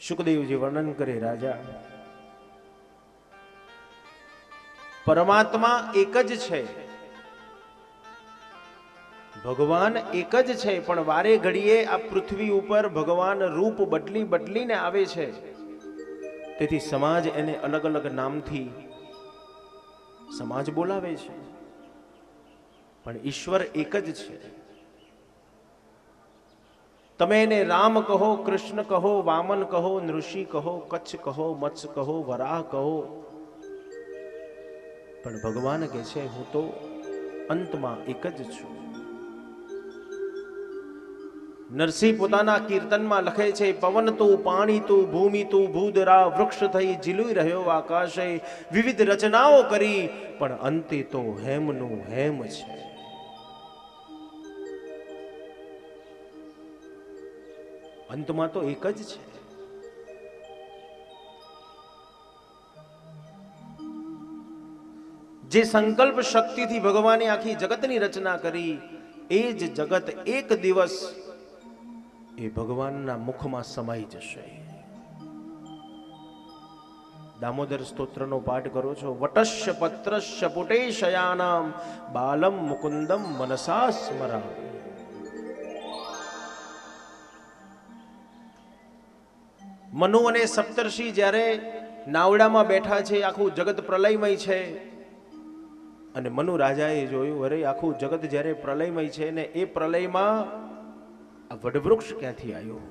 સુખદેવજી વર્ણન કરે રાજા, પરમાત્મા એક જ છે, ભગવાન એક જ છે, પણ વારે ઘડીએ આ પૃથ્વી ઉપર ભગવાન રૂપ બદલી બદલીને આવે છે. તેથી સમાજ એને અલગ અલગ નામથી સમાજ બોલાવે છે, પણ ઈશ્વર એક જ છે. તમે એને રામ કહો, કૃષ્ણ કહો, વામન કહો, નૃષિ કહો, કચ્છ કહો, મત્સ્ય કહો, વરાહ કહો, પણ ભગવાન કહે છે હું તો અંતમાં એક જ છું. નરસિંહ પોતાના કીર્તનમાં લખે છે, પવન તું, પાણી તું, ભૂમિ તું, ભૂદરા, વૃક્ષ થઈ ઝીલુઈ રહ્યો આકાશે, વિવિધ રચનાઓ કરી, પણ અંતે તો હેમનું હેમ છે. અંતમાં તો એક જ છે. જે સંકલ્પ શક્તિથી ભગવાને આખી જગતની રચના કરી, એ જ જગત એક દિવસ એ ભગવાનના મુખમાં સમાઈ જશે. દામોદર સ્તોત્રનો પાઠ કરો છો, વટસ્ય પત્રસ્ય પુટેશયાનામ બાલમ મુકુંદમ મનસા સ્મરામિ. મનુ અને સપ્તર્ષિ જ્યારે નાવડામાં બેઠા છે, આખું જગત પ્રલયમય છે, અને મનુ રાજાએ જોયું, અરે આખું જગત જ્યારે પ્રલયમય છે ને એ પ્રલયમાં આ વડવૃક્ષ ક્યાંથી આવ્યો?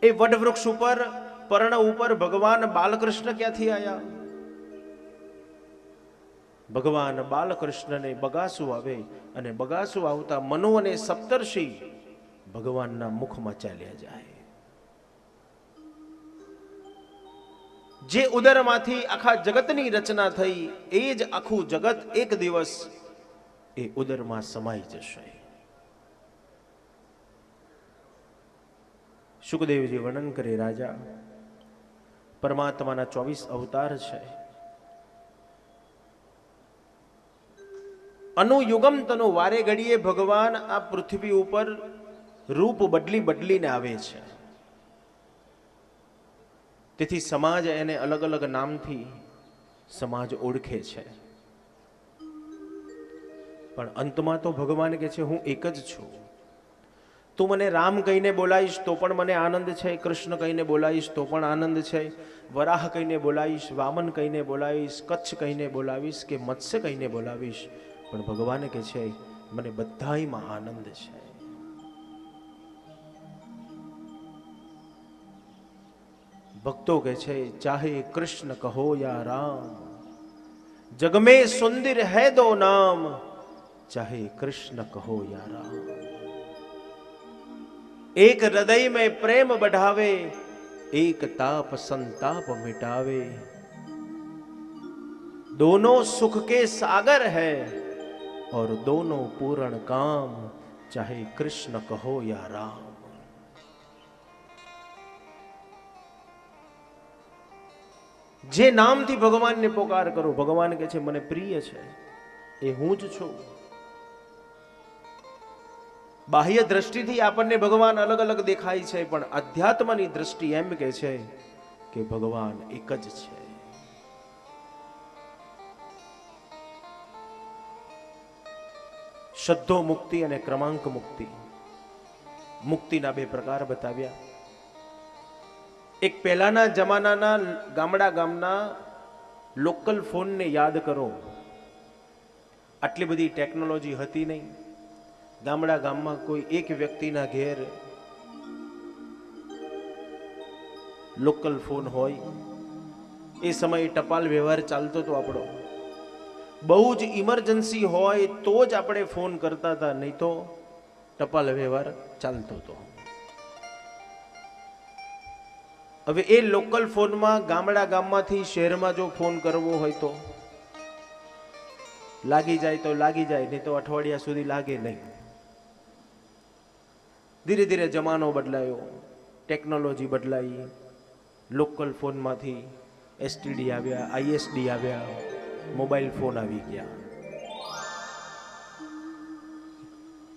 એ વડવૃક્ષ ઉપર, પર્ણ ઉપર ભગવાન બાલકૃષ્ણ ક્યાંથી આવ્યા? ભગવાન બાલકૃષ્ણને બગાસું આવે, અને બગાસું આવતા મનુ અને સપ્તર્ષિ ભગવાનના મુખમાં ચાલ્યા જાય. જે ઉદરમાંથી આખા જગતની રચના થઈ, એ જ આખું જગત એક દિવસ એ ઉદરમાં સમાઈ જશે. સુખદેવજી વર્ણન કરે રાજા, પરમાત્માના 24 અવતાર છે. અનુયુગમ તનુ, વારે ઘડીએ ભગવાન આ પૃથ્વી ઉપર રૂપ બદલી બદલીને આવે છે. તેથી સમાજ એને અલગ અલગ નામથી સમાજ ઓળખે છે, પણ અંતમાં તો ભગવાન કહે છે હું એક જ છું. તું મને રામ કહીને બોલાવીશ તો પણ મને આનંદ છે, કૃષ્ણ કહીને બોલાવીશ તો પણ આનંદ છે, વરાહ કહીને બોલાવીશ, વામન કહીને બોલાવીશ, કચ્છ કહીને બોલાવીશ કે મત્સ્ય કહીને બોલાવીશ, પણ ભગવાન કહે છે મને બધાયમાં આનંદ છે. ભક્તો કહે છે, ચાહે કૃષ્ણ કહો યા રામ, જગ में सुंदर है दो नाम, चाहे कृष्ण कहो या राम. एक हृदय में प्रेम बढ़ावे, एक ताप संताप मिटावे, दोनों सुख के सागर है और दोनों पूर्ण काम, चाहे कृष्ण कहो या राम. જે નામથી ભગવાનને પોકાર કરો, ભગવાન કહે છે મને પ્રિય છે, એ હું જ છું. બાહ્ય દ્રષ્ટિથી આપણને ભગવાન અલગ અલગ દેખાય છે, પણ અધ્યાત્મની દ્રષ્ટિ એમ કહે છે કે ભગવાન એક જ છે. શબ્દો મુક્તિ અને ક્રમાંક મુક્તિ, મુક્તિના બે પ્રકાર બતાવ્યા. એક પહેલાના જમાનાના ગામના લોકલ ફોનને યાદ કરો. આટલી બધી ટેકનોલોજી હતી નહીં. ગામમાં કોઈ એક વ્યક્તિના ઘેર લોકલ ફોન હોય. એ સમયે ટપાલ વ્યવહાર ચાલતો હતો આપણો. બહુ જ ઇમરજન્સી હોય તો જ આપણે ફોન કરતા હતા, નહીં તો ટપાલ વ્યવહાર ચાલતો હતો. હવે એ લોકલ ફોનમાં ગામમાંથી શહેરમાં જો ફોન કરવો હોય તો લાગી જાય તો લાગી જાય, નહીં તો અઠવાડિયા સુધી લાગે નહીં. ધીરે ધીરે જમાનો બદલાયો, ટેકનોલોજી બદલાઈ. લોકલ ફોનમાંથી એસટીડી આવ્યા, આઈએસડી આવ્યા, મોબાઈલ ફોન આવી ગયા.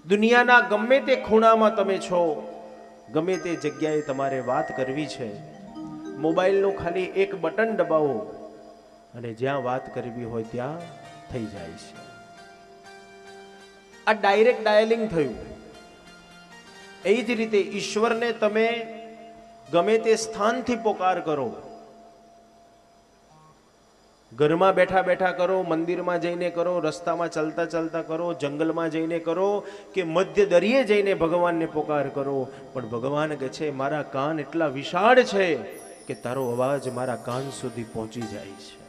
દુનિયાના ગમે તે ખૂણામાં તમે છો, ગમે તે જગ્યાએ તમારે વાત કરવી છે, મોબાઈલનું ખાલી એક બટન દબાવો અને જ્યાં વાત કરવી હોય ત્યાં થઈ જાય છે. આ ડાયરેક્ટ ડાયલિંગ થયું. એ જ રીતે ઈશ્વરને તમે ગમે તે સ્થાનથી પોકાર કરો, ઘરમાં બેઠા બેઠા કરો, મંદિરમાં જઈને કરો, રસ્તામાં ચાલતા ચાલતા કરો, જંગલમાં જઈને કરો કે મધ્ય દરિયે જઈને ભગવાનને પોકાર કરો, પણ ભગવાન કહે છે મારા કાન એટલા વિશાળ છે કે તારો અવાજ મારા કાન સુધી પહોંચી જાય છે.